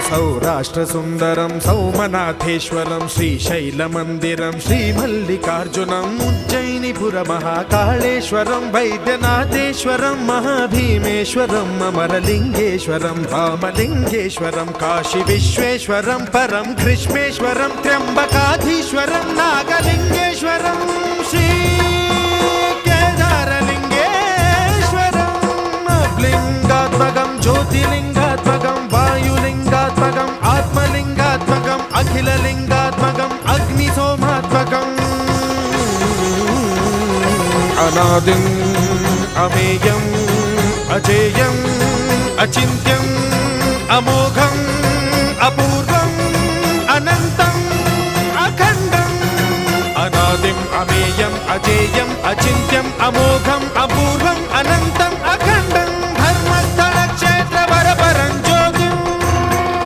సౌరాష్ట్రసుందరం సౌమనాథేశ్వరం శ్రీశైలమందిరం శ్రీమల్లికార్జునం ఉజ్జయినిపురమహాకాళేశ్వరం వైద్యనాథేశ్వరం మహాభీమేశ్వరం అమరలింగేశ్వరం రామలింగేశ్వరం కాశీ విశ్వేశ్వరం పరం కృష్ణేశ్వరం త్ర్యంబకాధీశ్వరం నాగలింగేశ్వరం శ్రీ కేదారలింగేశ్వరం లింగాత్మకం జ్యోతిలింగాత్మకం వాయులింగాత్మకం ఆత్మలింగాత్మకం అఖిలలింగాత్మకం అగ్నిసోమాత్మకం అనాదిం అమేయం అజేయం అచింత్యం అమోఘం అపూర్వం అనంతం అఖండం అనాదిం అమేయం అజేయం అచింత్యం అమోఘం